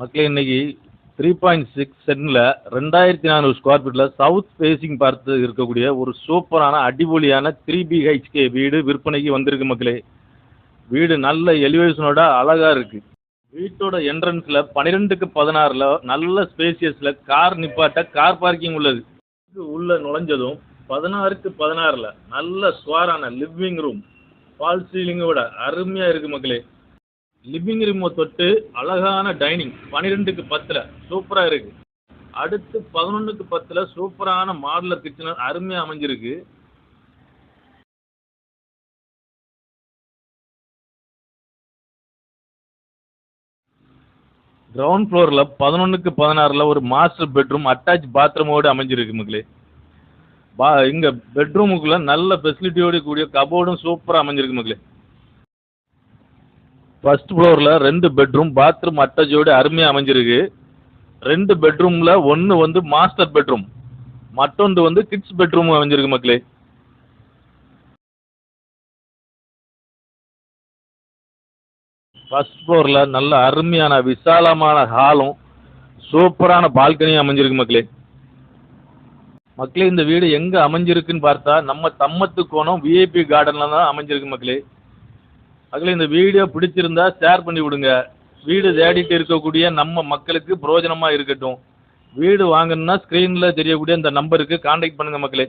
மக்களே இன்னைக்கு 3.6 சென்ட்ல 2400 square ஃபீட்ல south facing பார்த்து இருக்கக்கூடிய ஒரு சூப்பரான அடிபொலியான 3 BHK வீடு விற்பனைக்கு வந்திருக்கு மக்களே. வீடு நல்ல எலிவேஷனோட அழகா இருக்கு. வீட்டோட என்ட்ரன்ஸ்ல 12க்கு 16ல நல்ல ஸ்பேசியஸ்ல கார் நிப்பாட்ட கார் பார்க்கிங் உள்ளது. உள்ள நுழைஞ்சதும் 16க்கு 16ல நல்ல ஸ்குவாரான லிவிங் ரூம் ஃபால் சீலிங்கோட அருமையா இருக்கு மக்களே. லிவிங் ரூமை தொட்டு அழகான டைனிங் 12க்கு 10ல சூப்பரா இருக்கு. அடுத்து 11க்கு 10ல சூப்பரான மாடுலர் கிச்சன் அருமையா அமைஞ்சிருக்கு. கிரவுண்ட் ஃப்ளோர்ல 11க்கு 16ல ஒரு மாஸ்டர் பெட்ரூம் அட்டாச் பாத்ரூமோடு அமைஞ்சிருக்கு மக்களே. இங்க பெட்ரூமுக்குள்ள நல்ல ஃபெசிலிட்டியோடு கூடிய கபோர்டும் சூப்பரா அமைஞ்சிருக்கு மக்களே. ஃபர்ஸ்ட் ஃப்ளோரில் 2 பெட்ரூம் பாத்ரூம் அட்டாச்சோடு அருமையாக அமைஞ்சிருக்கு. 2 பெட்ரூமில் ஒன்று மாஸ்டர் பெட்ரூம், மற்றொன்று கிட்ஸ் பெட்ரூம் அமைஞ்சிருக்கு மக்களே. ஃபர்ஸ்ட் ஃப்ளோரில் நல்ல அருமையான விசாலமான ஹாலும் சூப்பரான பால்கனியும் அமைஞ்சிருக்கு மக்களே. மக்களே இந்த வீடு எங்கே அமைஞ்சிருக்குன்னு பார்த்தா நம்ம தம்மத்து கோணம் VIP கார்டனில் தான் அமைஞ்சிருக்கு மக்களே. அதில் இந்த வீடியோ பிடிச்சிருந்தா ஷேர் பண்ணி விடுங்க. வீடு தேடிட்டு இருக்கக்கூடிய நம்ம மக்களுக்கு பிரயோஜனமாக இருக்கட்டும். வீடு வாங்கணுன்னா ஸ்க்ரீனில் தெரியக்கூடிய இந்த நம்பருக்கு கான்டாக்ட் பண்ணுங்கள் மக்களே.